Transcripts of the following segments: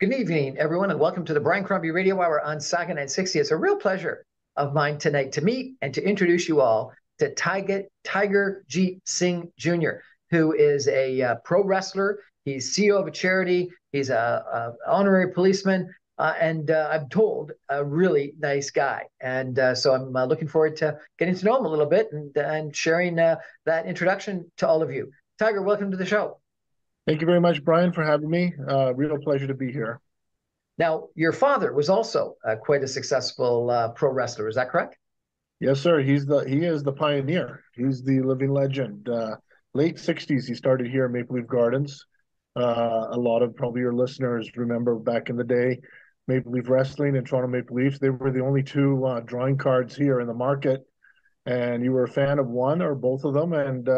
Good evening, everyone, and welcome to the Brian Crombie Radio Hour on Saga 960. It's a real pleasure of mine tonight to meet and to introduce you all to Tiger Jeet Singh Jr., who is a pro wrestler. He's CEO of a charity. He's a honorary policeman, and I'm told a really nice guy. And so I'm looking forward to getting to know him a little bit and sharing that introduction to all of you. Tiger, welcome to the show. Thank you very much, Brian, for having me. Real pleasure to be here. Now, your father was also quite a successful pro wrestler. Is that correct? Yes, sir. He is the pioneer. He's the living legend. Late '60s, he started here in Maple Leaf Gardens. A lot of probably your listeners remember back in the day, Maple Leaf Wrestling and Toronto Maple Leafs. They were the only two drawing cards here in the market, and you were a fan of one or both of them. And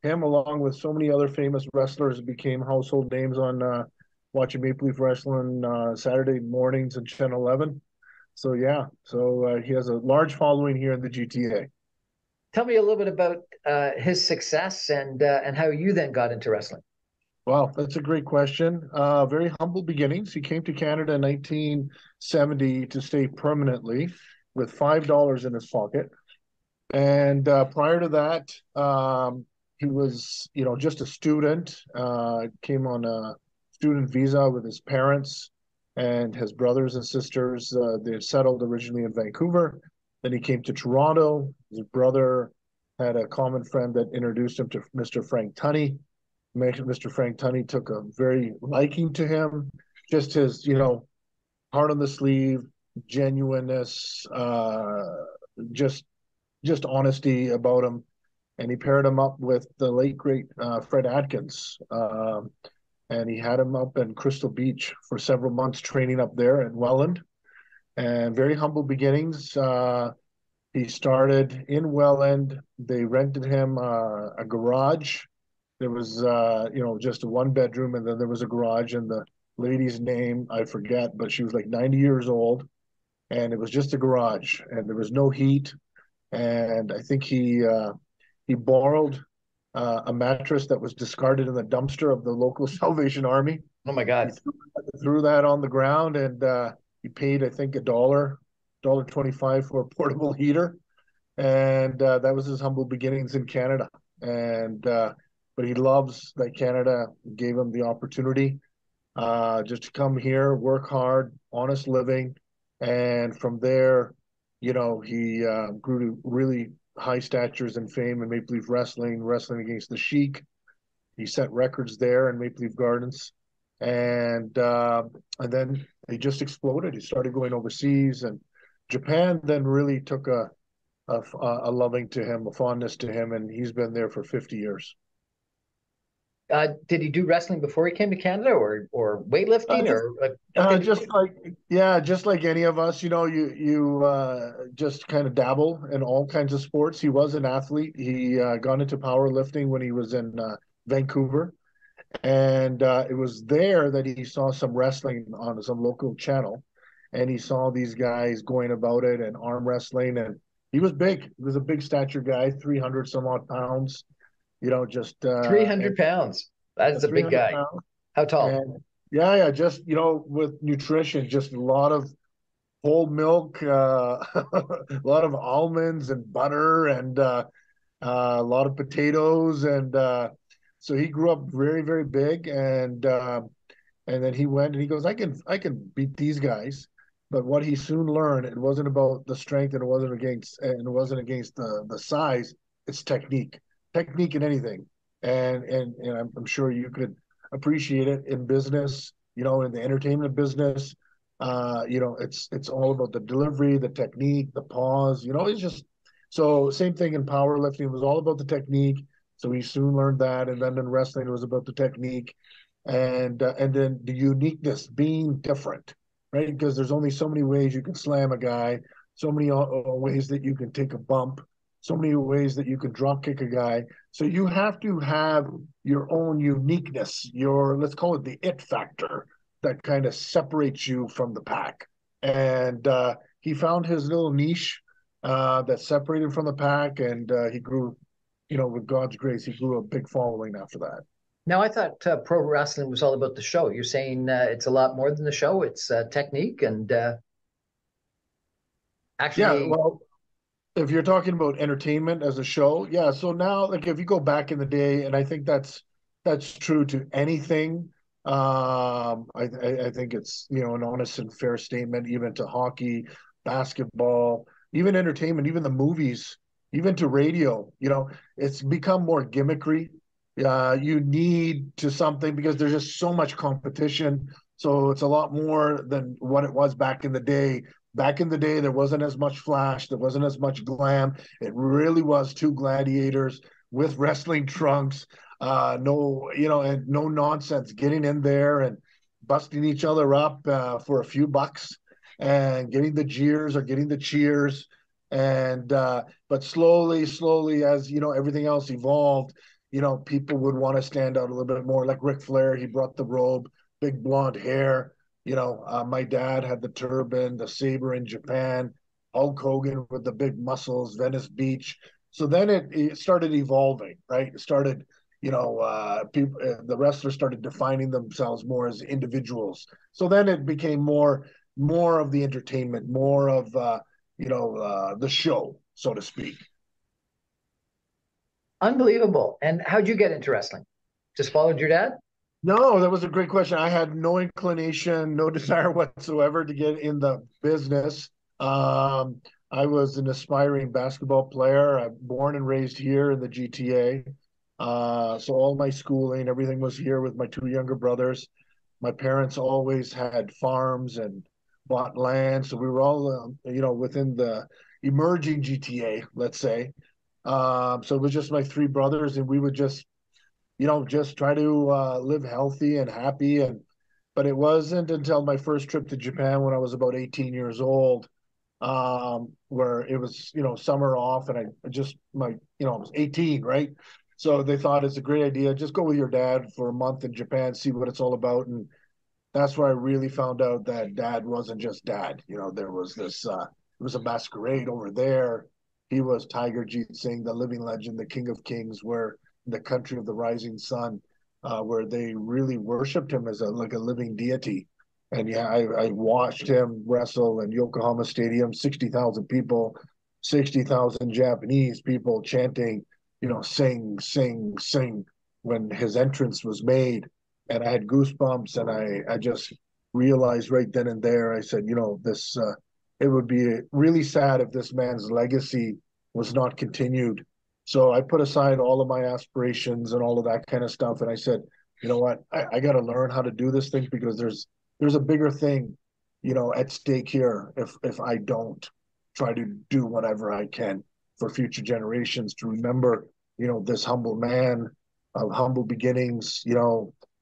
him, along with so many other famous wrestlers, became household names on watching Maple Leaf Wrestling Saturday mornings on Channel 11. So yeah, he has a large following here in the GTA. Tell me a little bit about his success and how you then got into wrestling. Well, that's a great question. Very humble beginnings. He came to Canada in 1970 to stay permanently with $5 in his pocket. And prior to that, he was, just a student. Came on a student visa with his parents and his brothers and sisters. They had settled originally in Vancouver. Then he came to Toronto. His brother had a common friend that introduced him to Mr. Frank Tunney. Mr. Frank Tunney took a very liking to him. Just his, heart on the sleeve, genuineness, just honesty about him. And he paired him up with the late great Fred Atkins. And he had him up in Crystal Beach for several months training up there in Welland. And very humble beginnings. He started in Welland. They rented him a garage. There was, just a one bedroom, and then there was a garage. And the lady's name I forget, but she was like 90 years old, and it was just a garage, and there was no heat. And I think he borrowed a mattress that was discarded in the dumpster of the local Salvation Army. Oh my He God. threw that on the ground, and he paid, I think, $1.25 for a portable heater, and that was his humble beginnings in Canada. And but he loves that Canada gave him the opportunity just to come here, work hard, honest living, and from there, he grew to really high statures and fame in Maple Leaf Wrestling, wrestling against the Sheik. He set records there in Maple Leaf Gardens, and then he just exploded. He started going overseas, and Japan then really took a loving to him, a fondness to him, and he's been there for 50 years. Did he do wrestling before he came to Canada, or Uh, weightlifting, just, or something? just like any of us, you just kind of dabble in all kinds of sports. He was an athlete. He got into powerlifting when he was in Vancouver, and it was there that he saw some wrestling on some local channel, and he saw these guys going about it and arm wrestling, and he was big. He was a big stature guy, 300 some odd pounds. Just 300 pounds. That is a big 300 guy. pounds. How tall? And yeah, just with nutrition, just a lot of whole milk, a lot of almonds and butter, and a lot of potatoes, and so he grew up very, very big, and then he went and he goes, I can beat these guys. But what he soon learned, it wasn't about the strength, and it wasn't against the size. It's technique in anything, and I'm sure you could appreciate it in business, in the entertainment business. It's all about the delivery, the technique, the pause. It's just so same thing in powerlifting. It was all about the technique. So he soon learned that, and then in wrestling, it was about the technique, and then the uniqueness, being different, right? Because there's only so many ways you can slam a guy, so many ways that you can take a bump, so many ways that you can drop kick a guy. So you have to have your own uniqueness, let's call it the it factor that kind of separates you from the pack. And he found his little niche that separated him from the pack, and he grew, with God's grace, he grew a big following after that. Now, I thought pro wrestling was all about the show. You're saying it's a lot more than the show. It's technique and Yeah, actually. well, if you're talking about entertainment as a show, yeah. So now, like if you go back in the day, and I think that's true to anything. I think it's an honest and fair statement, even to hockey, basketball, even entertainment, even the movies, even to radio. It's become more gimmickry. You need to something because there's just so much competition. So it's a lot more than what it was back in the day. Back in the day, there wasn't as much flash, there wasn't as much glam. It really was two gladiators with wrestling trunks, and no nonsense, getting in there and busting each other up for a few bucks and getting the jeers or getting the cheers. And but slowly, as everything else evolved, people would want to stand out a little bit more. Like Ric Flair, he brought the robe, big blonde hair. My dad had the turban, the saber in Japan, Hulk Hogan with the big muscles, Venice Beach. So then it started evolving, right? It started, the wrestlers started defining themselves more as individuals. So then it became more of the entertainment, more of, the show, so to speak. Unbelievable. And how'd you get into wrestling? Just followed your dad? No, that was a great question. I had no inclination, no desire whatsoever to get in the business. I was an aspiring basketball player. I'm born and raised here in the GTA. So all my schooling, everything was here with my two younger brothers. My parents always had farms and bought land, so we were all, within the emerging GTA, let's say. So it was just my three brothers, and we would just try to live healthy and happy. But it wasn't until my first trip to Japan when I was about 18 years old, where it was, summer off, and I was 18, right? So they thought it's a great idea. Just go with your dad for a month in Japan, see what it's all about. And that's where I really found out that dad wasn't just dad. There was it was a masquerade over there. He was Tiger Jeet Singh, the living legend, the king of kings, where the country of the rising sun, where they really worshipped him as like a living deity. And yeah, I watched him wrestle in Yokohama Stadium, 60,000 people, 60,000 Japanese people chanting, sing, sing, sing when his entrance was made, and I had goosebumps, and I just realized right then and there. I said, this it would be really sad if this man's legacy was not continued. So I put aside all of my aspirations and all of that kind of stuff, and I said, you know what, I got to learn how to do this thing because there's a bigger thing, at stake here if I don't try to do whatever I can for future generations to remember, this humble man of humble beginnings,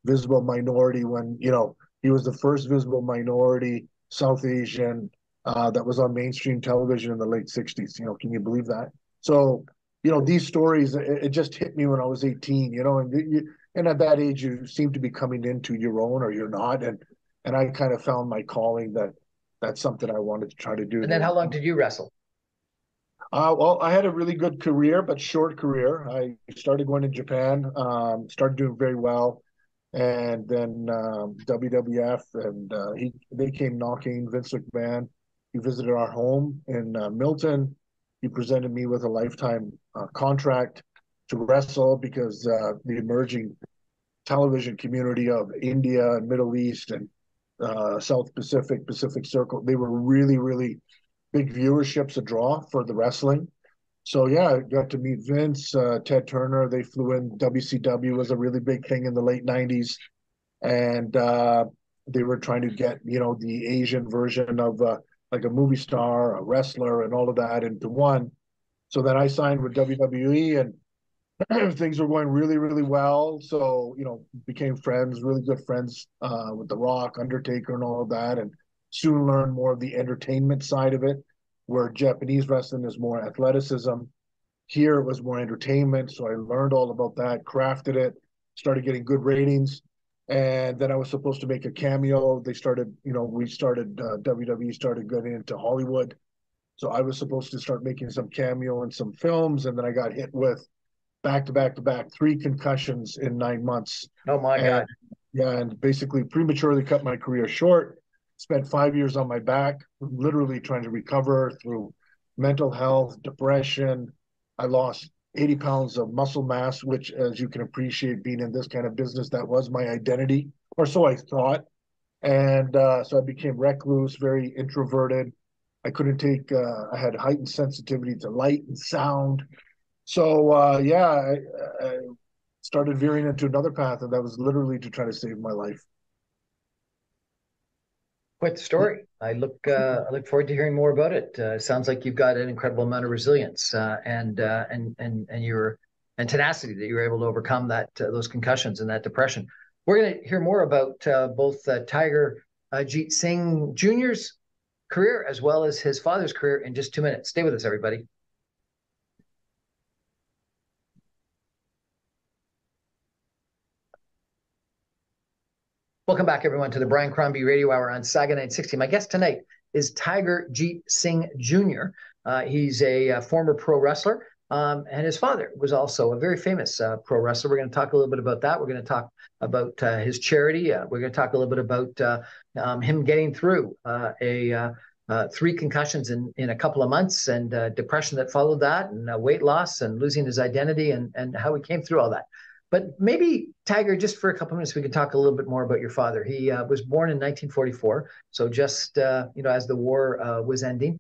visible minority when he was the first visible minority South Asian that was on mainstream television in the late 60s. Can you believe that? So these stories, it just hit me when I was 18. And at that age you seem to be coming into your own or you're not, and I kind of found my calling that's something I wanted to try to do. And then how long did you wrestle? Well, I had a really good career, but short career. I started going to Japan, started doing very well, and then WWF, and they came knocking. Vince McMahon, he visited our home in Milton. He presented me with a lifetime contract to wrestle because the emerging television community of India and Middle East and South Pacific, Pacific Circle, they were really, really big viewerships, a draw for the wrestling. So yeah, I got to meet Vince, Ted Turner. They flew in. WCW was a really big thing in the late '90s, and they were trying to get the Asian version of like a movie star, a wrestler, and all of that into one. So then I signed with WWE, and things were going really, really well. So became friends, really good friends with The Rock, Undertaker, and all of that, and soon learned more of the entertainment side of it, where Japanese wrestling is more athleticism. Here it was more entertainment. So I learned all about that, crafted it, started getting good ratings. And then I was supposed to make a cameo. They started, WWE started getting into Hollywood. So I was supposed to start making some cameo in some films. And then I got hit with back to back to back, 3 concussions in 9 months. Oh my And God. yeah, and basically prematurely cut my career short. Spent 5 years on my back, literally trying to recover through mental health, depression. I lost 80 pounds of muscle mass, which, as you can appreciate, being in this kind of business, that was my identity, or so I thought. And so I became recluse, very introverted. I couldn't take, I had heightened sensitivity to light and sound. So, yeah, I started veering into another path, and that was literally to try to save my life. Quite the story. I look forward to hearing more about it. Sounds like you've got an incredible amount of resilience and your and tenacity that you were able to overcome that those concussions and that depression. We're going to hear more about both Tiger Jeet Singh Jr.'s career as well as his father's career in just 2 minutes. Stay with us, everybody. Welcome back, everyone, to the Brian Crombie Radio Hour on Saga 960. My guest tonight is Tiger Jeet Singh Jr. He's a former pro wrestler, and his father was also a very famous pro wrestler. We're going to talk a little bit about that. We're going to talk about his charity. We're going to talk a little bit about him getting through three concussions in a couple of months and depression that followed that, and weight loss and losing his identity, and how he came through all that. But maybe, Tiger, just for a couple of minutes, we could talk a little bit more about your father. He was born in 1944, so just as the war was ending.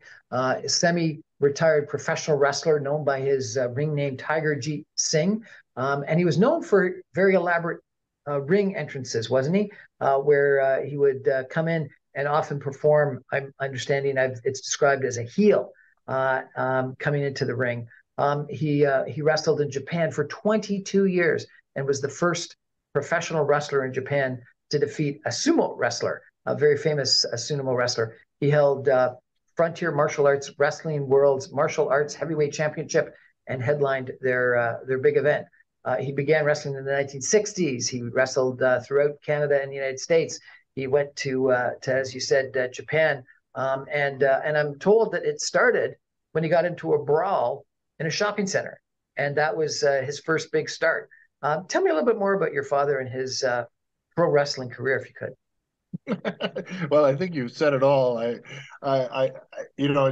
Semi-retired professional wrestler known by his ring name Tiger Jeet Singh, and he was known for very elaborate ring entrances, wasn't he? Where he would come in and often perform. I'm understanding it's described as a heel coming into the ring. He wrestled in Japan for 22 years and was the first professional wrestler in Japan to defeat a sumo wrestler, a very famous sumo wrestler. He held Frontier Martial Arts Wrestling World's Martial Arts Heavyweight Championship and headlined their big event. He began wrestling in the 1960s. He wrestled throughout Canada and the United States. He went to as you said, Japan, and I'm told that it started when he got into a brawl in a shopping center, and that was his first big start. Tell me a little bit more about your father and his pro wrestling career, if you could. Well, I think you said it all. It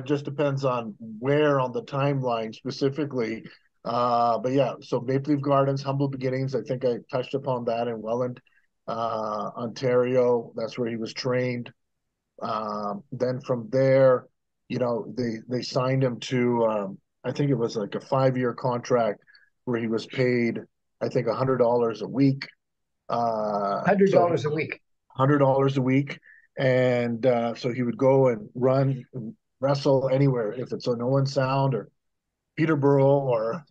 just depends on where on the timeline specifically. But yeah, so Maple Leaf Gardens, humble beginnings. I think I touched upon that in Welland, Ontario. That's where he was trained. Then from there, they signed him to, I think it was like a 5-year contract where he was paid, I think, $100 a week. $100 a week. $100 a week, and so he would go and run, and wrestle anywhere, if it's on Owen Sound or Peterborough or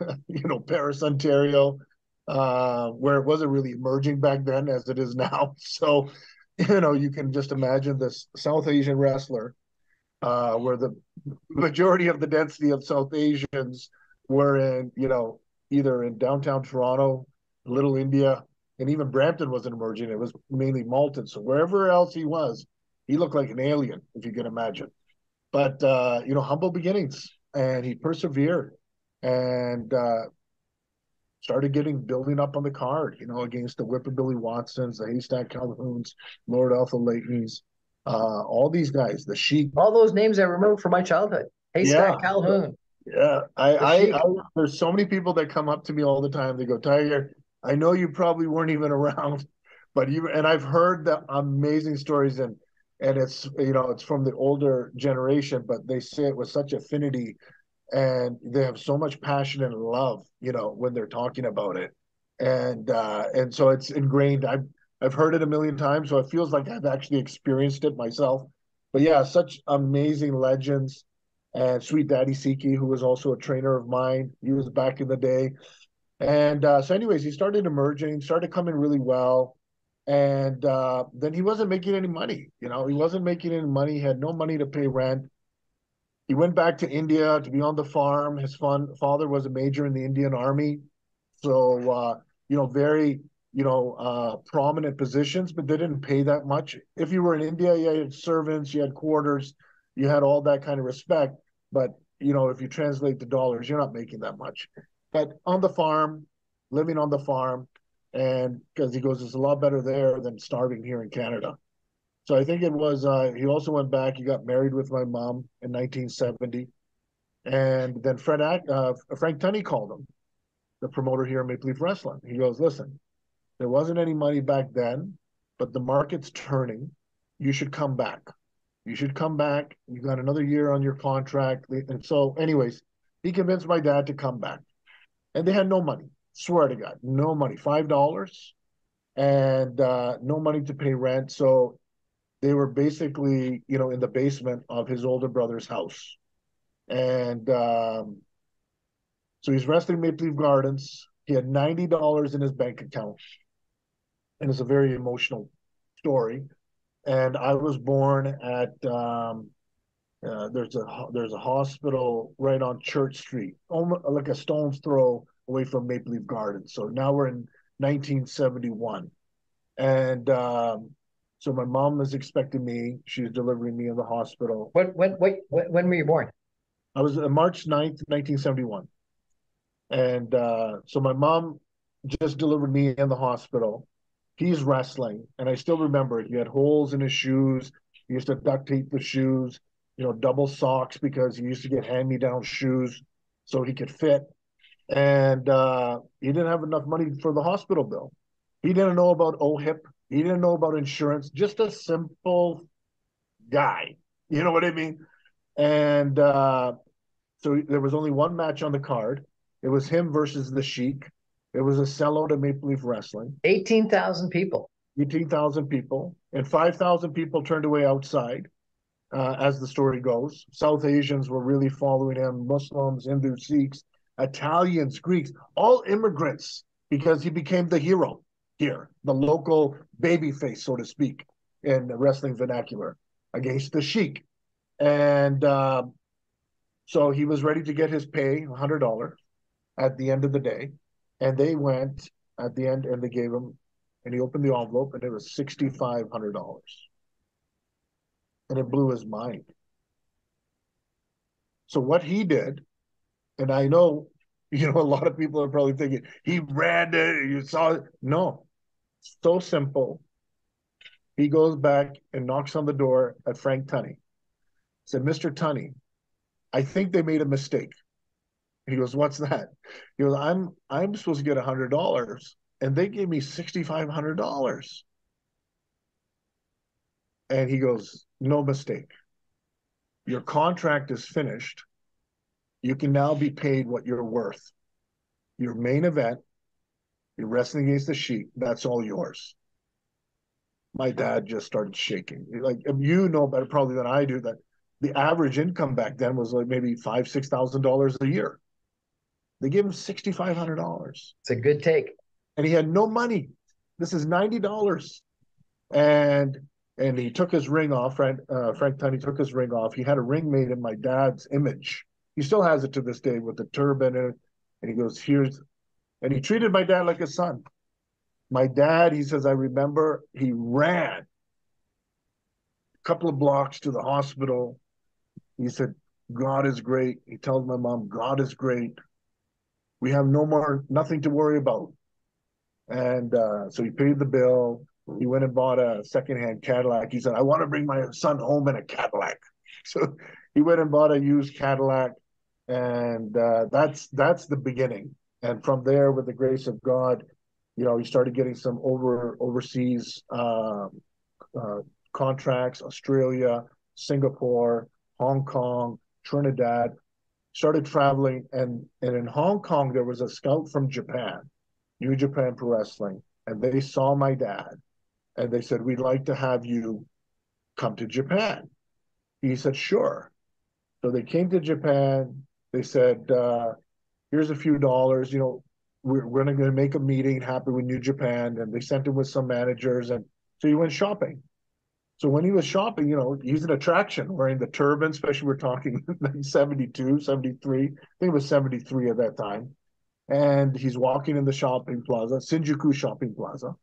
Paris, Ontario, where it wasn't really emerging back then as it is now. So you can just imagine this South Asian wrestler, where the majority of the density of South Asians were in, either in downtown Toronto, Little India, and even Brampton wasn't emerging. It was mainly Malton. So wherever else he was, he looked like an alien, if you can imagine. But, humble beginnings. And he persevered and started building up on the card, against the Whipper-Billy Watsons, the Haystack Calhouns, Lord Alpha Laytons, all these guys, the Sheik. All those names I remember from my childhood. Haystack Calhoun. Yeah. There's so many people that come up to me all the time. They go, Tiger, I know you probably weren't even around, and I've heard the amazing stories, and it's, it's from the older generation, but they say it with such affinity, and they have so much passion and love, when they're talking about it. And so it's ingrained. I've heard it a million times, so it feels like I've actually experienced it myself. But yeah, such amazing legends. And Sweet Daddy Siki, who was also a trainer of mine, he was back in the day. And so anyways, he started emerging, started coming really well. And then he wasn't making any money. He wasn't making any money. He had no money to pay rent. He went back to India to be on the farm. His father was a major in the Indian Army. So, very, prominent positions, but they didn't pay that much. If you were in India, you had servants, you had quarters, you had all that kind of respect. But, if you translate the dollars, you're not making that much. But on the farm, living on the farm, and because he goes, it's a lot better there than starving here in Canada. So I think it was, he also went back, he got married with my mom in 1970. And then Frank Tunney called him, the promoter here in Maple Leaf Wrestling. He goes, listen, there wasn't any money back then, but the market's turning. You should come back. You should come back. You got another year on your contract. And so, anyways, he convinced my dad to come back. And they had no money. Swear to God, no money. $5 and no money to pay rent. So they were basically, in the basement of his older brother's house. And so he's wrestling Maple Leaf Gardens. He had $90 in his bank account. And it's a very emotional story. And I was born at there's a hospital right on Church Street, almost like a stone's throw away from Maple Leaf Gardens. So now we're in 1971, and so my mom was expecting me. She's delivering me in the hospital. When were you born? I was March 9th, 1971, and so my mom just delivered me in the hospital. He's wrestling, and I still remember it. He had holes in his shoes. He used to duct tape the shoes, double socks, because he used to get hand-me-down shoes so he could fit. And he didn't have enough money for the hospital bill. He didn't know about OHIP. He didn't know about insurance. Just a simple guy. You know what I mean? And so there was only one match on the card. It was him versus the Sheik. It was a sellout of Maple Leaf Wrestling. 18,000 people. 18,000 people. And 5,000 people turned away outside, as the story goes. South Asians were really following him, Muslims, Hindu, Sikhs, Italians, Greeks, all immigrants, because he became the hero here, the local babyface, so to speak, in the wrestling vernacular, against the Sheik. And so he was ready to get his pay, $100, at the end of the day. And they went at the end and they gave him, and he opened the envelope, and it was $6,500. And it blew his mind. So what he did, and I know, a lot of people are probably thinking, he ran it, you saw it. No, so simple. He goes back and knocks on the door at Frank Tunney. Said, Mr. Tunney, I think they made a mistake. He goes, what's that? He goes, I'm supposed to get $100, and they gave me $6,500. And he goes, no mistake. Your contract is finished. You can now be paid what you're worth. Your main event, you're wrestling against the Sheik, that's all yours. My dad just started shaking. Like, you know better probably than I do that the average income back then was like maybe $5,000-$6,000 a year. They gave him $6,500. It's a good take. And he had no money. This is $90. And he took his ring off. Frank Tunney took his ring off. He had a ring made in my dad's image. He still has it to this day with the turban in it. And he goes, and he treated my dad like a son. My dad, he says, I remember he ran a couple of blocks to the hospital. He said, God is great. He tells my mom, God is great. We have nothing to worry about. And so he paid the bill. He went and bought a secondhand Cadillac. He said, I want to bring my son home in a Cadillac. So he went and bought a used Cadillac. And that's the beginning. And from there, with the grace of God, he started getting some overseas contracts, Australia, Singapore, Hong Kong, Trinidad, started traveling. And in Hong Kong, there was a scout from Japan, New Japan Pro Wrestling, and they saw my dad. And they said, we'd like to have you come to Japan. He said, sure. So they came to Japan. They said, here's a few dollars, we're going to make a meeting happen with New Japan. And they sent him with some managers. And so he went shopping. So when he was shopping, he's an attraction, wearing the turban, especially we're talking 72, 73. I think it was 73 at that time. And he's walking in the shopping plaza, Shinjuku Shopping Plaza.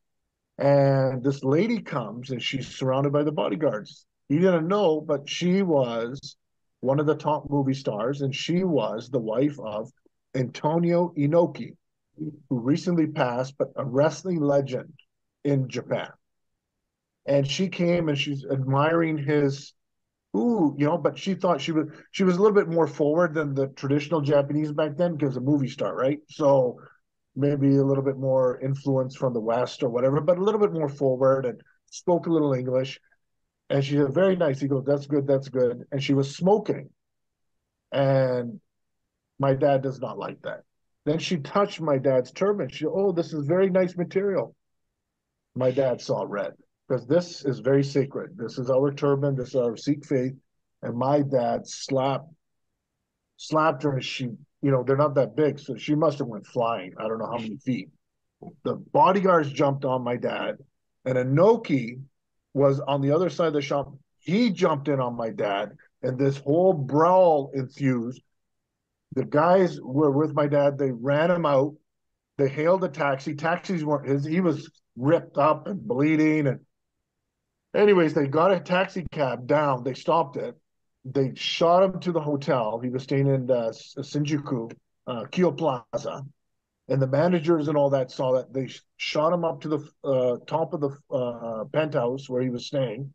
And this lady comes, and she's surrounded by the bodyguards. He didn't know, but she was one of the top movie stars, and she was the wife of Antonio Inoki. who recently passed, but a wrestling legend in Japan. And she came and she's admiring his, but she thought she was a little bit more forward than the traditional Japanese back then because a movie star, right? So maybe a little bit more influence from the West or whatever, but a little bit more forward and spoke a little English. And she said, very nice. He goes, that's good, that's good. And she was smoking. And my dad does not like that. Then she touched my dad's turban. She, oh, this is very nice material. My dad saw red because this is very sacred. This is our turban. This is our Sikh faith. And my dad slapped her, and she, they're not that big, so she must have went flying. I don't know how many feet. The bodyguards jumped on my dad, and Inoki was on the other side of the shop. He jumped in on my dad, and this whole brawl ensued. The guys were with my dad. They ran him out. They hailed a taxi. Taxis weren't his. He was ripped up and bleeding. And anyways, they got a taxi cab down. They stopped it. They shot him to the hotel. He was staying in Shinjuku, Kyo Plaza. And the managers and all that saw that. They shot him up to the top of the penthouse where he was staying.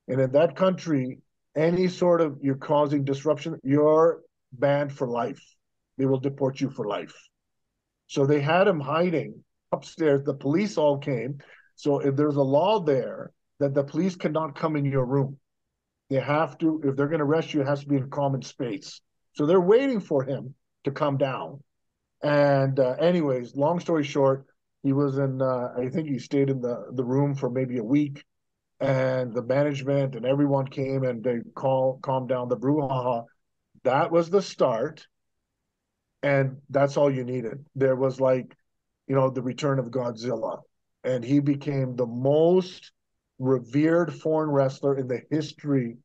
And in that country, any sort of you're causing disruption, you're banned for life. They will deport you for life. So they had him hiding upstairs. The police all came. So if there's a law there that the police cannot come in your room, they have to, if they're going to arrest you, it has to be in common space. So they're waiting for him to come down. And anyways, long story short, he was in, I think he stayed in the room for maybe a week. And the management and everyone came and they calmed down the brouhaha. That was the start. And that's all you needed. There was like, the return of Godzilla. And he became the most revered foreign wrestler in the history,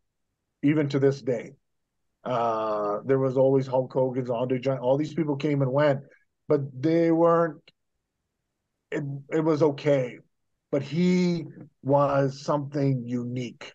even to this day. There was always Hulk Hogan's, Andre Giant, all these people came and went, but they weren't, it was okay. But he was something unique.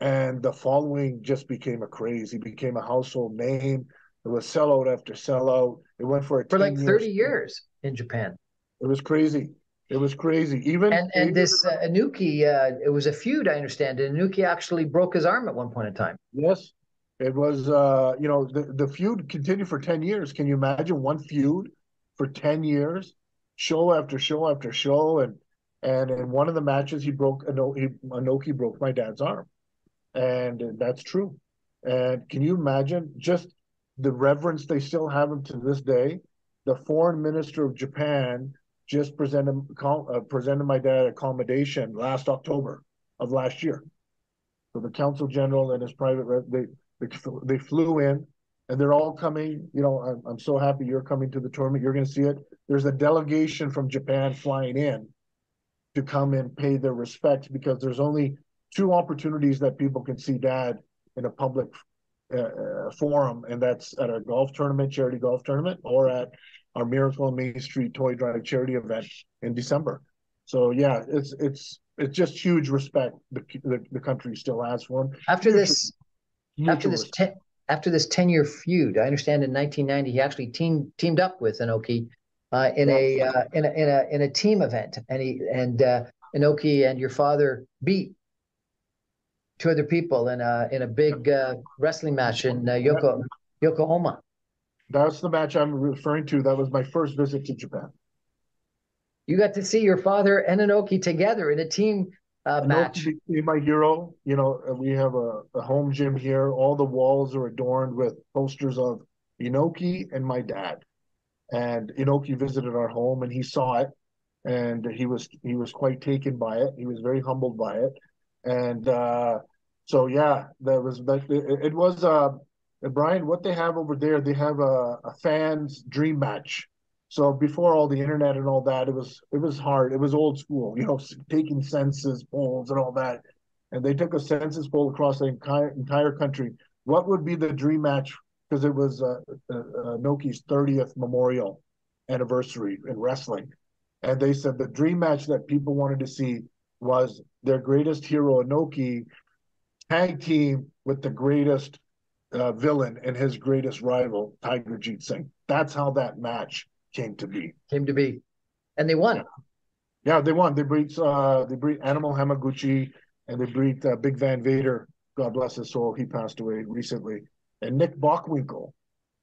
And the following just became a craze. He became a household name. It was sellout after sellout. It went for like 30 years in Japan. It was crazy. It was crazy. And this Inuki, it was a feud, I understand. And Inuki actually broke his arm at one point in time. Yes, it was. The feud continued for 10 years. Can you imagine one feud for 10 years, show after show after show, and in one of the matches Inoki broke my dad's arm, and that's true. And can you imagine just the reverence they still have him to this day? The foreign minister of Japan just presented my dad accommodation last October of last year. So the consul general and his private they flew in, and they're all coming. I'm so happy you're coming to the tournament. You're going to see it. There's a delegation from Japan flying in to come and pay their respects because there's only 2 opportunities that people can see dad in a public forum, and that's at a charity golf tournament, or at our Miracle on Main Street Toy Drive charity event in December. So yeah, it's just huge respect the country still has for him. After this 10-year feud, I understand in 1990 he actually teamed up with Inoki in a team event, and Inoki and your father beat 2 other people in a big wrestling match in Yokohama. That's the match I'm referring to. That was my first visit to Japan. You got to see your father and Inoki together in a team match. Inoki became my hero. We have a home gym here. All the walls are adorned with posters of Inoki and my dad. And Inoki visited our home and he saw it, and he was quite taken by it. He was very humbled by it. And so yeah, it was Brian, what they have over there, they have a fan's dream match. So before all the internet and all that, it was hard. It was old school, taking census polls and all that. And they took a census poll across the entire country. What would be the dream match? Because it was Noki's 30th memorial anniversary in wrestling. And they said the dream match that people wanted to see was their greatest hero, Inoki, tag team with the greatest villain and his greatest rival, Tiger Jeet Singh. That's how that match came to be. Came to be, and they won. Yeah, they won. They beat Animal Hamaguchi, and they beat Big Van Vader. God bless his soul. He passed away recently. And Nick Bockwinkel,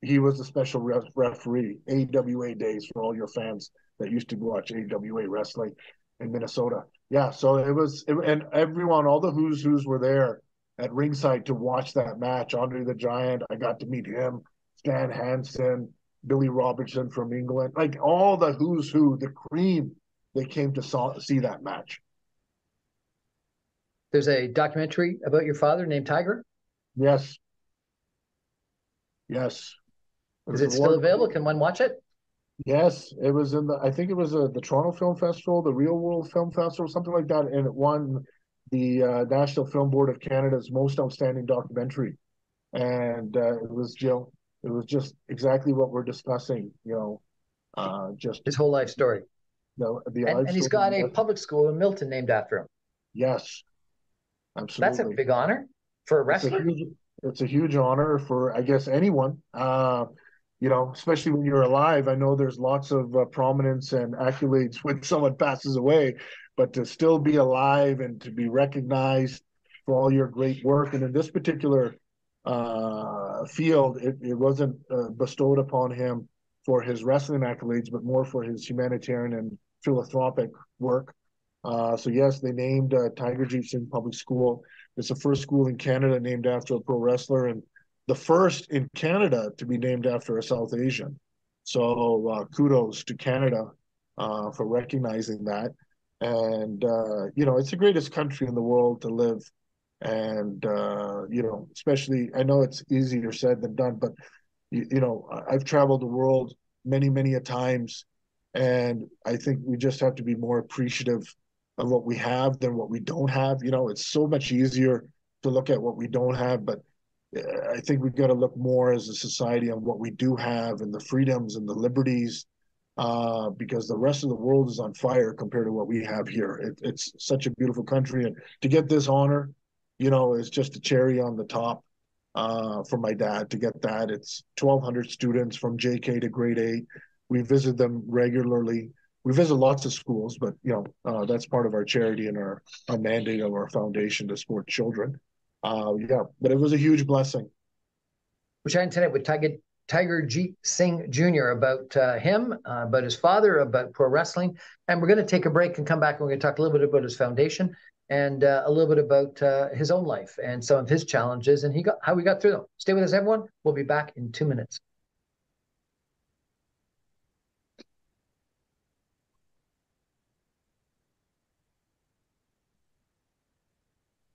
he was the special referee. AWA days for all your fans that used to watch AWA wrestling in Minnesota. Yeah, so and everyone, all the who's were there at ringside to watch that match. Andre the Giant, I got to meet him. Stan Hansen, Billy Robertson from England, like all the who's who, the cream. They came to see that match. There's a documentary about your father named Tiger. Yes, yes. Is it still available? Can one watch it? Yes, it was in I think it was the Toronto Film Festival, the Real World Film Festival, something like that, and it won the National Film Board of Canada's most outstanding documentary. And it was just exactly what we're discussing. Just his whole life story. And he's got a public school in Milton named after him. Yes, absolutely. That's a big honor for a wrestler. It's a huge honor for, I guess, anyone. Especially when you're alive. I know there's lots of prominence and accolades when someone passes away, but to still be alive and to be recognized for all your great work, and in this particular field, it wasn't bestowed upon him for his wrestling accolades, but more for his humanitarian and philanthropic work. So yes, they named Tiger Jeet Singh Public School. It's the first school in Canada named after a pro wrestler, and the first in Canada to be named after a South Asian. So kudos to Canada for recognizing that. And it's the greatest country in the world to live. And especially, I know it's easier said than done, but I've traveled the world many a times, and I think we just have to be more appreciative of what we have than what we don't have. It's so much easier to look at what we don't have, but I think we've got to look more as a society on what we do have and the freedoms and the liberties, because the rest of the world is on fire compared to what we have here. It's such a beautiful country, and to get this honor, is just a cherry on the top. For my dad to get that. It's 1,200 students from JK to grade 8. We visit them regularly. We visit lots of schools, but that's part of our charity and our mandate of our foundation to support children. But it was a huge blessing. We're chatting tonight with Tiger Jeet Singh Jr. about him, about his father, about pro wrestling, and we're going to take a break and come back and we're going to talk a little bit about his foundation and a little bit about his own life and some of his challenges and how he got through them. Stay with us, everyone. We'll be back in 2 minutes.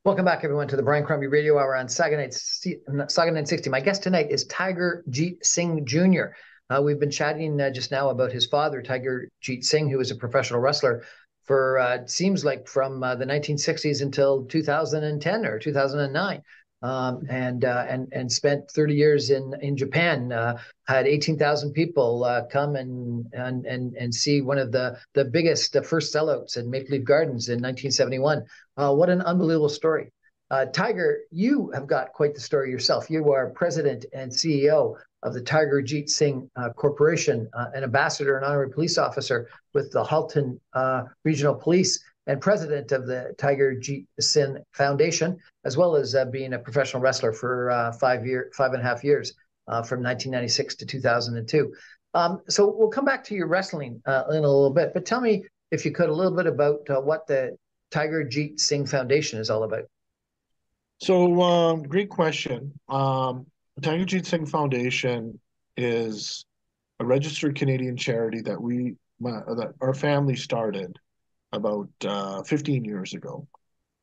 Welcome back, everyone, to the Brian Crombie Radio Hour on Saga Night 60. My guest tonight is Tiger Jeet Singh Jr. We've been chatting just now about his father, Tiger Jeet Singh, who was a professional wrestler for it seems like from the 1960s until 2010 or 2009, and spent 30 years in Japan. Had 18,000 people come and see one of the biggest first sellouts in Maple Leaf Gardens in 1971. What an unbelievable story. Tiger, you have got quite the story yourself. You are president and CEO of the Tiger Jeet Singh Corporation, an ambassador and honorary police officer with the Halton Regional Police, and president of the Tiger Jeet Singh Foundation, as well as being a professional wrestler for 5.5 years, from 1996 to 2002. So we'll come back to your wrestling in a little bit, but tell me, if you could, a little bit about what the Tiger Jeet Singh Foundation is all about. So, great question. The Tiger Jeet Singh Foundation is a registered Canadian charity that our family started about 15 years ago.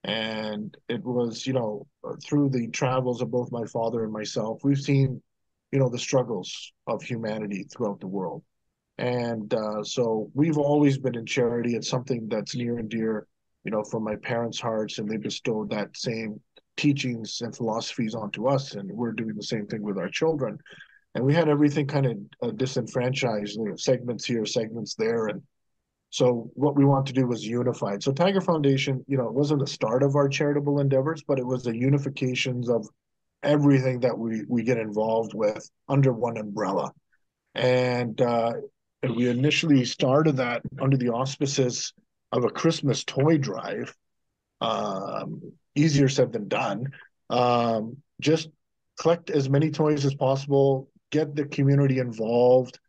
And it was, through the travels of both my father and myself, we've seen, the struggles of humanity throughout the world. And so we've always been in charity. It's something that's near and dear, from my parents' hearts, and they bestowed that same teachings and philosophies onto us, and we're doing the same thing with our children. And we had everything kind of disenfranchised, segments here, segments there, and so what we want to do was unified. So Tiger Foundation, it wasn't the start of our charitable endeavors, but it was the unifications of everything that we get involved with under one umbrella. And and we initially started that under the auspices of a Christmas toy drive. Easier said than done. Just collect as many toys as possible, get the community involved,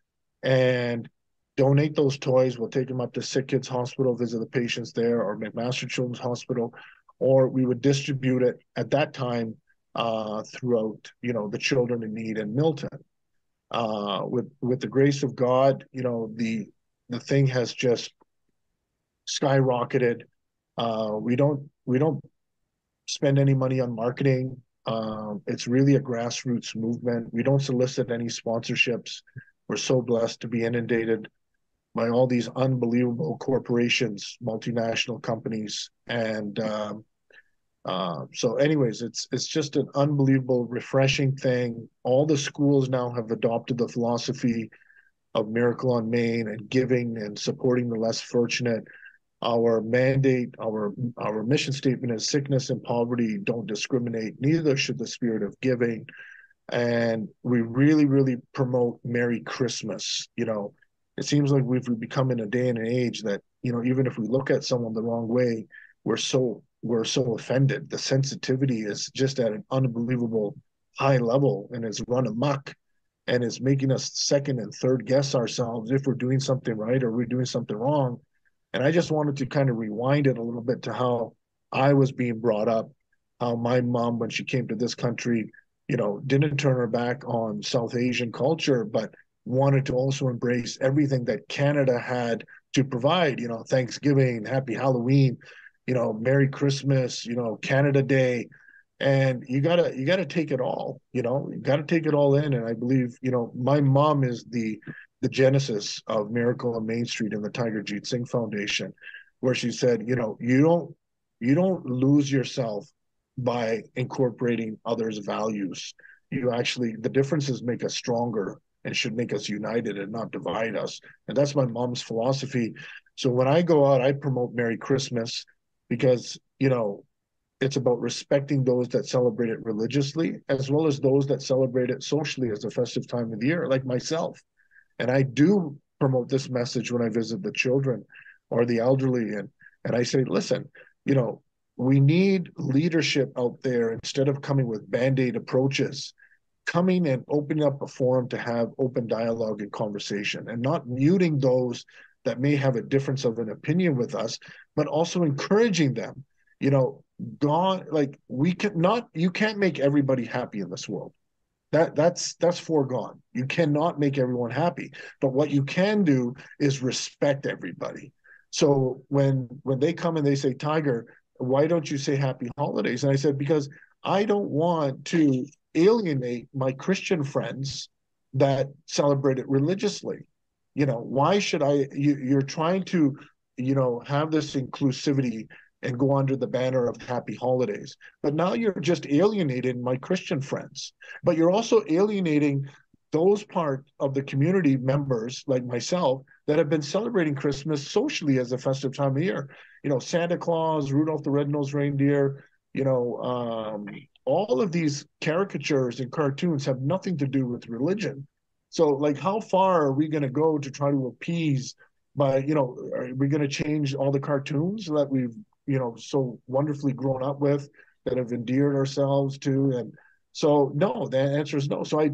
and donate those toys. We'll take them up to Sick Kids Hospital, visit the patients there, or McMaster Children's Hospital, or we would distribute it at that time throughout, the children in need in Milton. With the grace of God, the thing has just skyrocketed. We don't spend any money on marketing. It's really a grassroots movement. We don't solicit any sponsorships. We're so blessed to be inundated by all these unbelievable corporations, multinational companies, and so, anyways, it's just an unbelievable, refreshing thing. All the schools now have adopted the philosophy of Miracle on Main and giving and supporting the less fortunate. Our mandate, our mission statement is sickness and poverty don't discriminate. Neither should the spirit of giving. And we really, really promote Merry Christmas. It seems like we've become in a day and an age that, even if we look at someone the wrong way, we're so offended. The sensitivity is just at an unbelievable high level and is run amok and is making us second and third guess ourselves if we're doing something right or we're doing something wrong. And I just wanted to kind of rewind it a little bit to how I was being brought up, how my mom, when she came to this country, didn't turn her back on South Asian culture, but wanted to also embrace everything that Canada had to provide, Thanksgiving, Happy Halloween, Merry Christmas, Canada Day. And you gotta take it all, you gotta take it all in. And I believe, my mom is the genesis of Miracle on Main Street and the Tiger Jeet Singh Foundation, where she said, you don't lose yourself by incorporating others' values. The differences make us stronger and should make us united and not divide us. And that's my mom's philosophy. So when I go out, I promote Merry Christmas because, it's about respecting those that celebrate it religiously, as well as those that celebrate it socially as a festive time of the year, like myself. And I do promote this message when I visit the children or the elderly. And I say, listen, we need leadership out there instead of coming with band-aid approaches, coming and opening up a forum to have open dialogue and conversation and not muting those that may have a difference of an opinion with us, but also encouraging them. God, like you can't make everybody happy in this world. That's foregone. You cannot make everyone happy. But what you can do is respect everybody. So when they come and they say, Tiger, why don't you say happy holidays? And I said, because I don't want to alienate my Christian friends that celebrate it religiously. Why should you're trying to, have this inclusivity and go under the banner of happy holidays. But now you're just alienating my Christian friends, but you're also alienating those part of the community members like myself that have been celebrating Christmas socially as a festive time of year. Santa Claus, Rudolph the Red-Nosed Reindeer, all of these caricatures and cartoons have nothing to do with religion. So like, how far are we going to go to try to appease by, are we going to change all the cartoons that we've, so wonderfully grown up with, that have endeared ourselves to? And so, no, the answer is no. So I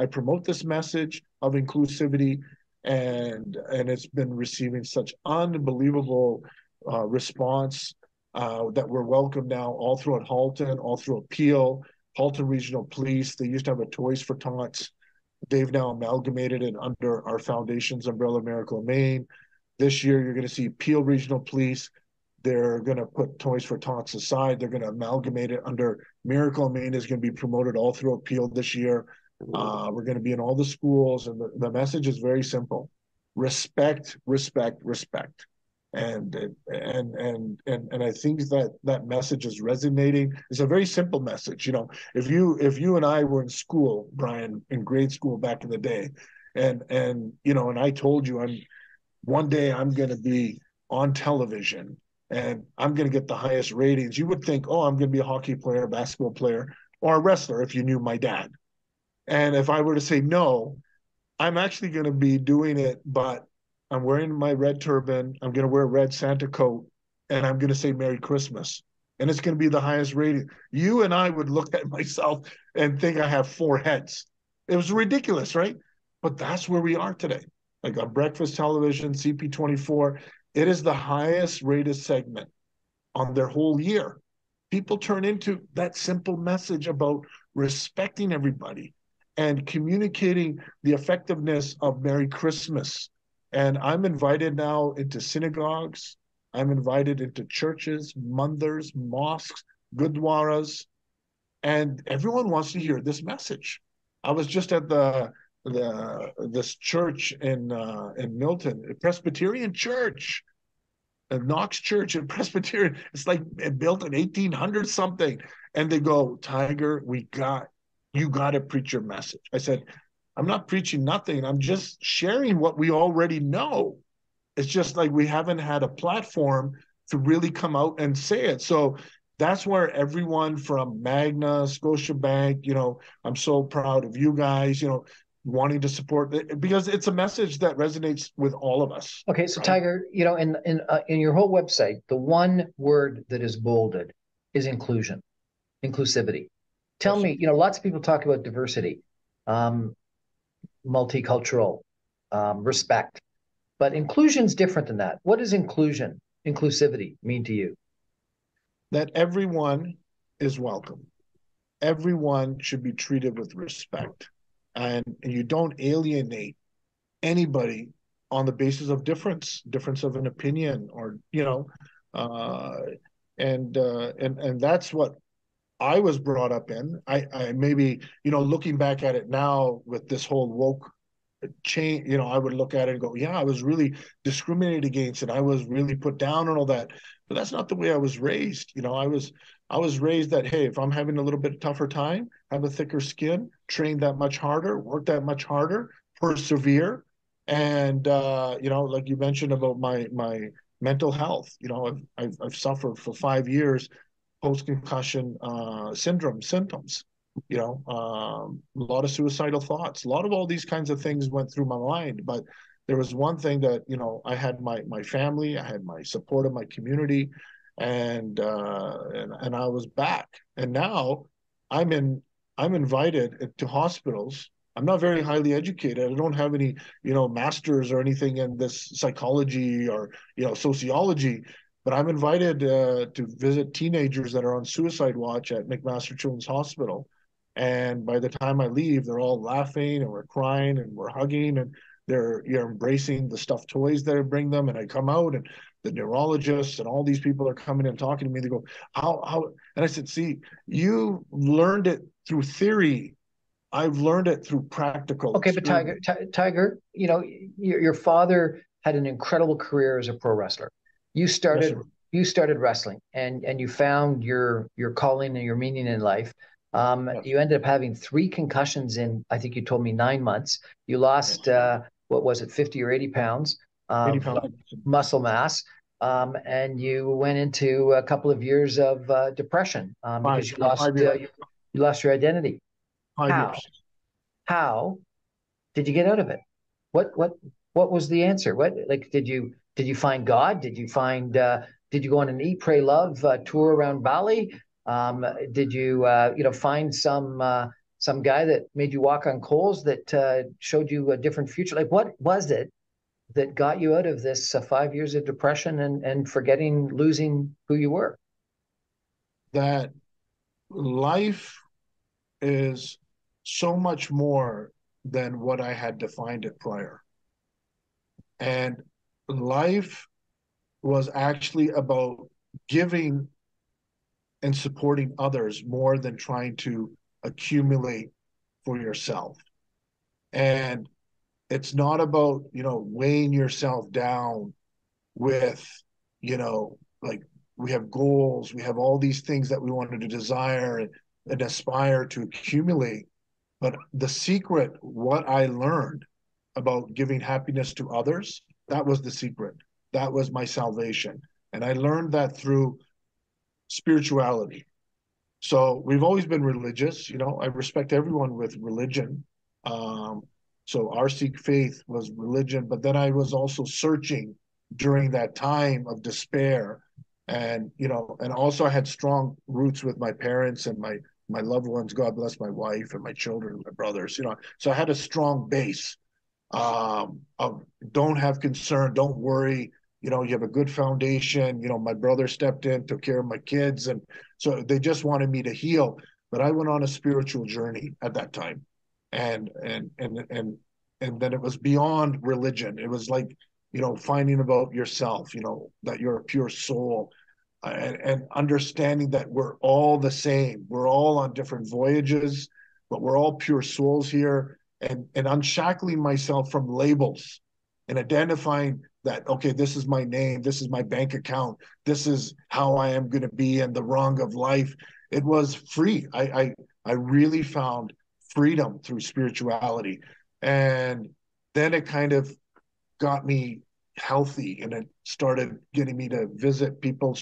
promote this message of inclusivity, and it's been receiving such unbelievable response that we're welcome now all throughout Halton, all throughout Peel, Halton Regional Police. They used to have a Toys for Tots. They've now amalgamated it under our foundation's umbrella, Miracle of Maine. This year, you're going to see Peel Regional Police. They're going to put Toys for Tots aside. They're going to amalgamate it under Miracle of Maine. Is going to be promoted all throughout Peel this year. We're going to be in all the schools, and the message is very simple: respect, respect, respect. And I think that message is resonating. It's a very simple message. If you and I were in school, Brian, in grade school back in the day, and I told you one day I'm going to be on television and I'm going to get the highest ratings, you would think, oh, I'm going to be a hockey player, a basketball player, or a wrestler if you knew my dad. And if I were to say no, I'm actually going to be doing it, but I'm wearing my red turban. I'm going to wear a red Santa coat, and I'm going to say Merry Christmas. And it's going to be the highest rating. You and I would look at myself and think I have four heads. It was ridiculous, right? But that's where we are today. Like on breakfast television, CP24, it is the highest rated segment on their whole year. People turn into that simple message about respecting everybody and communicating the effectiveness of Merry Christmas. And I'm invited now into synagogues. I'm invited into churches, mandars, mosques, gurdwaras, and everyone wants to hear this message. I was just at this church in Milton, a Presbyterian church, a Knox Church in Presbyterian. It's like built in 1800 something. And they go, Tiger, you got to preach your message. I said, I'm not preaching nothing. I'm just sharing what we already know. It's just like we haven't had a platform to really come out and say it. So that's where everyone from Magna, Scotiabank, I'm so proud of you guys, wanting to support it because it's a message that resonates with all of us. Okay, so right? Tiger, in your whole website, the one word that is bolded is inclusion, inclusivity. Tell Yes, sir. me, lots of people talk about diversity, um, multicultural, respect, but inclusion is different than that. What does inclusivity mean to you? That everyone is welcome. Everyone should be treated with respect. And you don't alienate anybody on the basis of difference of an opinion, or uh, and that's what I was brought up in. I maybe looking back at it now with this whole woke change, I would look at it and go, yeah, I was really discriminated against and I was really put down and all that. But that's not the way I was raised. I was raised that, hey, if I'm having a little bit tougher time, have a thicker skin, train that much harder, work that much harder, persevere. And like you mentioned about my mental health, I've suffered for 5 years post-concussion syndrome symptoms. A lot of suicidal thoughts, a lot of all these kinds of things went through my mind. But there was one thing that I had my family, I had my support of my community, and I was back. And now I'm in I'm invited to hospitals. I'm not very highly educated. I don't have any masters or anything in this psychology or sociology, but I'm invited to visit teenagers that are on suicide watch at McMaster Children's Hospital. And by the time I leave, they're all laughing and we're crying and we're hugging and they're embracing the stuffed toys that I bring them. And I come out and the neurologists and all these people are coming and talking to me. They go, how? And I said, see, you learned it through theory. I've learned it through practical Okay, but experience. Tiger, your father had an incredible career as a pro wrestler. You Yes, started sir. you started wrestling, and you found your calling and your meaning in life. Yes. You ended up having three concussions in, I think you told me, 9 months. You lost Yes. what was it, 50 or 80 pounds 80 of pounds. muscle mass, and you went into a couple of years of depression Five, because you five lost years. you lost your identity. 5 years. How? How did you get out of it? What was the answer? What, like, did you find God? Did you go on an Eat Pray Love tour around Bali? Did you find some guy that made you walk on coals that showed you a different future? Like, what was it that got you out of this 5 years of depression and forgetting, losing who you were? That life is so much more than what I had defined it prior. And life was actually about giving and supporting others more than trying to accumulate for yourself. And it's not about, weighing yourself down with, like we have goals, we have all these things that we wanted to desire and aspire to accumulate. But the secret, what I learned about giving happiness to others, that was the secret. That was my salvation. And I learned that through spirituality. So we've always been religious. I respect everyone with religion. Um, So our Sikh faith was religion, but then I was also searching during that time of despair. And, and also I had strong roots with my parents and my loved ones. God bless my wife and my children, my brothers, so I had a strong base of don't have concern, don't worry. You have a good foundation. My brother stepped in, took care of my kids. And so they just wanted me to heal. But I went on a spiritual journey at that time. And then it was beyond religion. It was like, finding about yourself, that you're a pure soul, and understanding that we're all the same. We're all on different voyages, but we're all pure souls here. And unshackling myself from labels and identifying that, okay, this is my name, this is my bank account, this is how I am going to be in the rung of life. It was free. I really found freedom through spirituality. And then it kind of got me healthy, and it started getting me to visit people,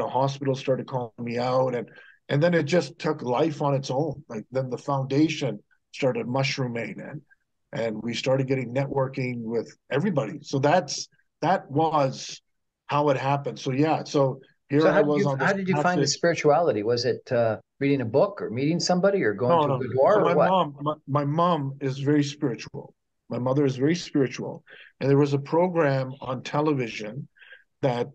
hospitals started calling me out, and then it just took life on its own. Like then the foundation started mushrooming, and we started getting networking with everybody. So that was how it happened. So yeah, so here So I was on this how did you find the passage. spirituality? Was it reading a book or meeting somebody or going No, to a no. boudoir So or my what? mom, my mom is very spiritual. My mother is very spiritual, and there was a program on television that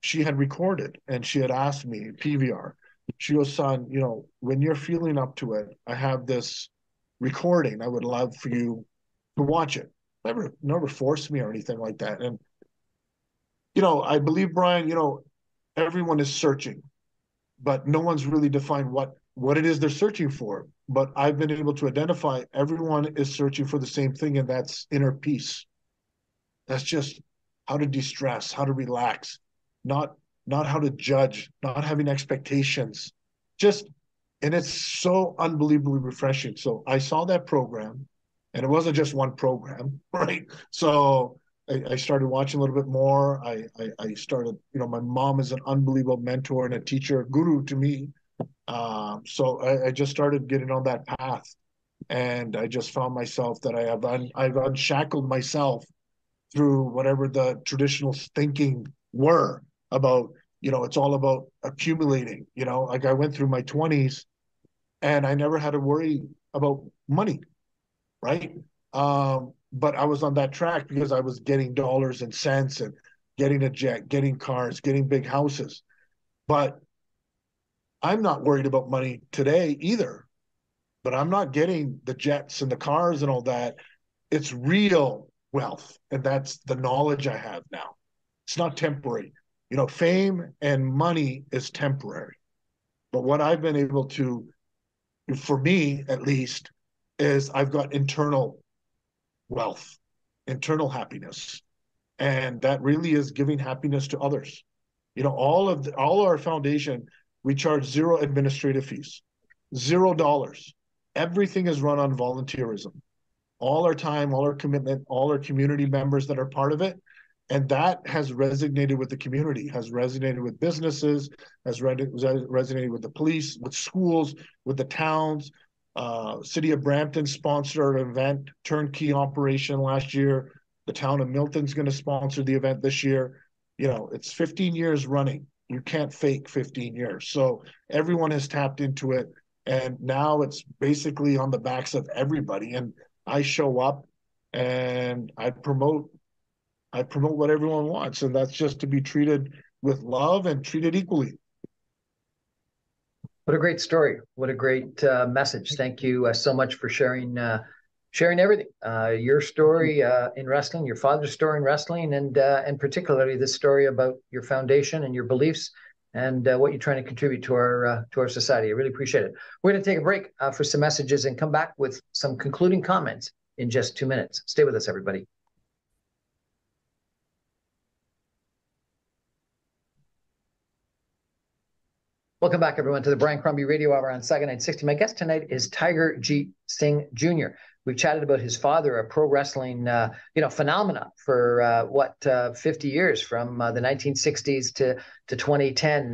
she had recorded, and she had asked me, PVR. She goes, son, when you're feeling up to it, I have this recording. I would love for you to watch it. Never forced me or anything like that. And I believe, Brian, everyone is searching, but no one's really defined what it is they're searching for. But I've been able to identify everyone is searching for the same thing, and that's inner peace. That's just how to de-stress, how to relax, not not how to judge, not having expectations. Just and it's so unbelievably refreshing. So I saw that program, and it wasn't just one program, right? So I started watching a little bit more. I started, my mom is an unbelievable mentor and a teacher, guru to me. So I just started getting on that path, and I just found myself that I've unshackled myself through whatever the traditional thinking were about. It's all about accumulating. Like I went through my 20s, and I never had to worry about money, right? But I was on that track because I was getting dollars and cents and getting a jet, getting cars, getting big houses. But I'm not worried about money today either. But I'm not getting the jets and the cars and all that. It's real wealth. And that's the knowledge I have now. It's not temporary. Fame and money is temporary. But what I've been able to, for me at least, is I've got internal wealth, internal happiness. And that really is giving happiness to others. All our foundation, we charge zero administrative fees, $0. Everything is run on volunteerism. All our time, all our commitment, all our community members that are part of it. And that has resonated with the community, has resonated with businesses, has resonated with the police, with schools, with the towns. City of Brampton sponsored an event, turnkey operation last year. The town of Milton's going to sponsor the event this year. It's 15 years running. You can't fake 15 years. So everyone has tapped into it. And now it's basically on the backs of everybody. And I show up and I promote what everyone wants. And that's just to be treated with love and treated equally. What a great story. What a great message. Thank you so much for sharing everything. Your story in wrestling, your father's story in wrestling, and particularly this story about your foundation and your beliefs and what you're trying to contribute to our society. I really appreciate it. We're going to take a break for some messages and come back with some concluding comments in just 2 minutes. Stay with us, everybody. Welcome back, everyone, to the Brian Crombie Radio Hour on Saga 960. My guest tonight is Tiger Jeet Singh Jr., We've chatted about his father, a pro wrestling phenomena for 50 years, from the 1960s to 2010,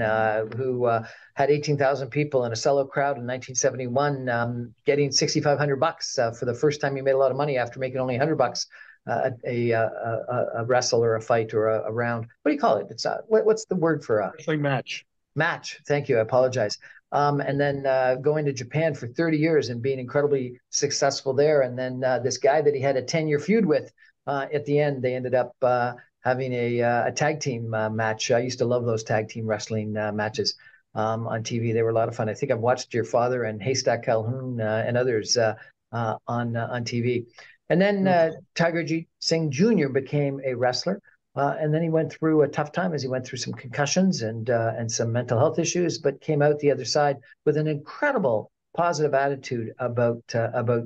who had 18,000 people in a sellout crowd in 1971, getting $6,500 for the first time he made a lot of money after making only $100 a wrestle or a fight or a round. What do you call it? It's what's the word for wrestling match? Match. Thank you. I apologize. And then going to Japan for 30 years and being incredibly successful there. And then this guy that he had a 10-year feud with, at the end, they ended up having a tag team match. I used to love those tag team wrestling matches on TV. They were a lot of fun. I think I've watched your father and Haystack Calhoun and others on TV. And then Tiger Jeet Singh Jr. became a wrestler. And then he went through a tough time as he went through some concussions and some mental health issues, but came out the other side with an incredible positive attitude about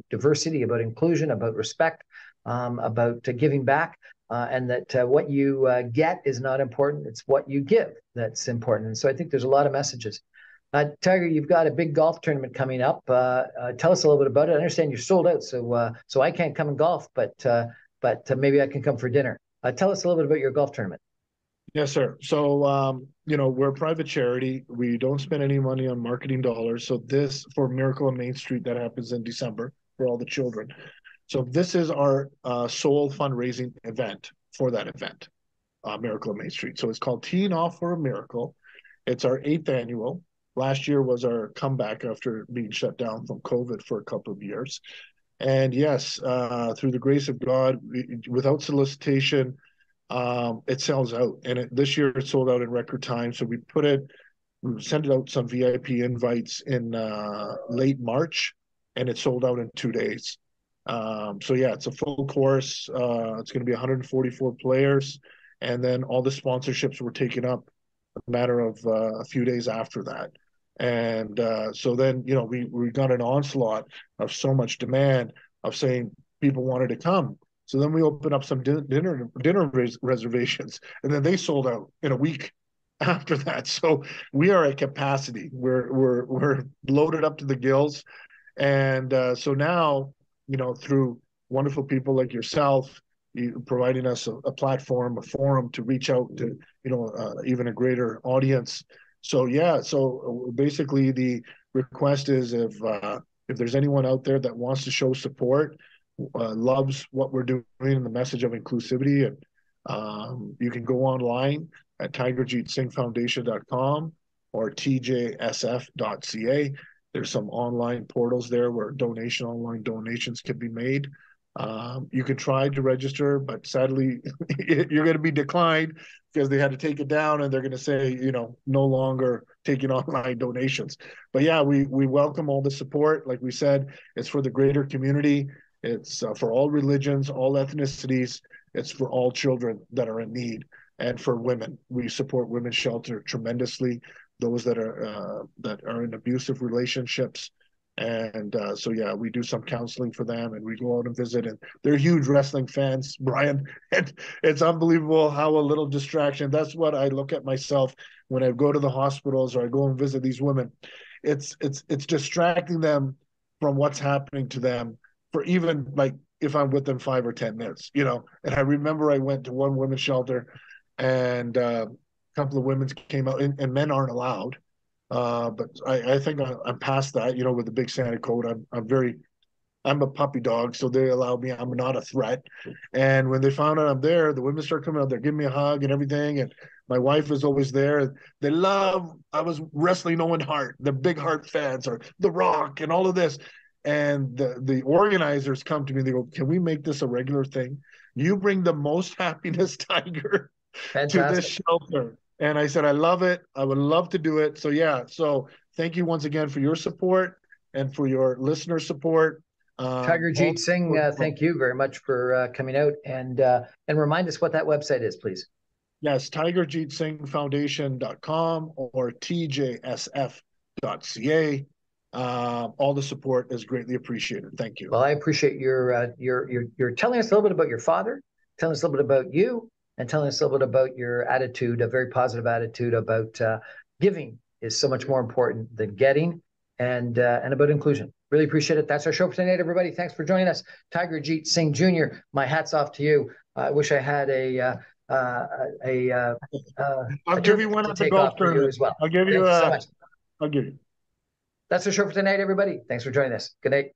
diversity, about inclusion, about respect, about giving back, and that what you get is not important. It's what you give that's important. And so I think there's a lot of messages. Tiger, you've got a big golf tournament coming up. Tell us a little bit about it. I understand you're sold out, so I can't come and golf, but maybe I can come for dinner. Tell us a little bit about your golf tournament. Yes, sir. So, we're a private charity. We don't spend any money on marketing dollars. So this, for Miracle on Main Street, that happens in December for all the children. So this is our sole fundraising event for that event, Miracle on Main Street. So it's called Teeing Off for a Miracle. It's our 8th annual. Last year was our comeback after being shut down from COVID for a couple of years. And yes, through the grace of God, without solicitation, it sells out. And this year it sold out in record time. So we sent out some VIP invites in late March, and it sold out in 2 days. So yeah, it's a full course. It's going to be 144 players. And then all the sponsorships were taken up a matter of a few days after that. And so then, we got an onslaught of so much demand of saying people wanted to come. So then we opened up some dinner reservations, and then they sold out in a week after that. So we are at capacity. We're loaded up to the gills, and so now, through wonderful people like yourself, providing us a platform, a forum to reach out to even a greater audience. So yeah, so basically the request is if there's anyone out there that wants to show support, loves what we're doing and the message of inclusivity, and you can go online at tigerjeetsingfoundation.com or tjsf.ca. There's some online portals there where online donations can be made. You can try to register, but sadly, you're going to be declined because they had to take it down, and they're going to say, no longer taking online donations. But yeah, we welcome all the support. Like we said, it's for the greater community. It's for all religions, all ethnicities. It's for all children that are in need, and for women. We support women's shelter tremendously. Those that are in abusive relationships. And so, yeah, we do some counseling for them, and we go out and visit, and they're huge wrestling fans, Brian. And it's unbelievable how a little distraction. That's what I look at myself when I go to the hospitals or I go and visit these women. It's distracting them from what's happening to them for even like if I'm with them 5 or 10 minutes, And I remember I went to one women's shelter, and a couple of women came out, and men aren't allowed. But I think I'm past that, with the big Santa coat. I'm a puppy dog, so they allow me. I'm not a threat. And when they found out I'm there, the women start coming out there, giving me a hug and everything. And my wife is always there. I was wrestling Owen Hart, the big Hart fans, or The Rock, and all of this. And the organizers come to me, they go, "Can we make this a regular thing? You bring the most happiness, Tiger, to this shelter." And I said, I love it. I would love to do it. So yeah. So thank you once again for your support and for your listener support. Tiger Jeet Singh, thank you very much for coming out and remind us what that website is, please. Yes, tigerjeetsingfoundation.com or tjsf.ca. All the support is greatly appreciated. Thank you. Well, I appreciate your telling us a little bit about your father, telling us a little bit about you, and telling us a little bit about your attitude, a very positive attitude about giving is so much more important than getting, and about inclusion. Really appreciate it. That's our show for tonight, everybody. Thanks for joining us. Tiger Jeet Singh Jr., my hat's off to you. I wish I had I'll a give you tournament one to at the take golf off for you tournament. as well. I'll give you Thank you so much. I'll give you. That's our show for tonight, everybody. Thanks for joining us. Good night.